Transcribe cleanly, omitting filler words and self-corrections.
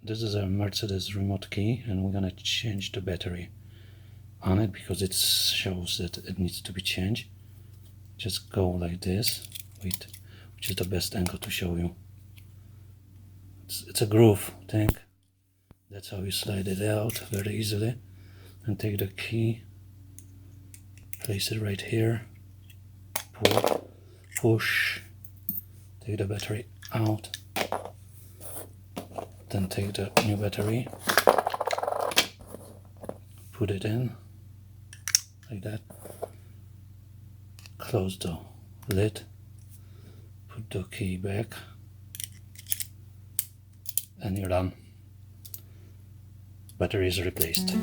This is a Mercedes remote key, and we're gonna change the battery on it because it shows that it needs to be changed. Just go like this. Wait, which is the best angle to show you? It's a groove thing. That's how you slide it out very easily. And take the key, place it right here, pull, push, take the battery out, then take the new battery, put it in like that, close the lid, put the key back, and you're done. Battery is replaced.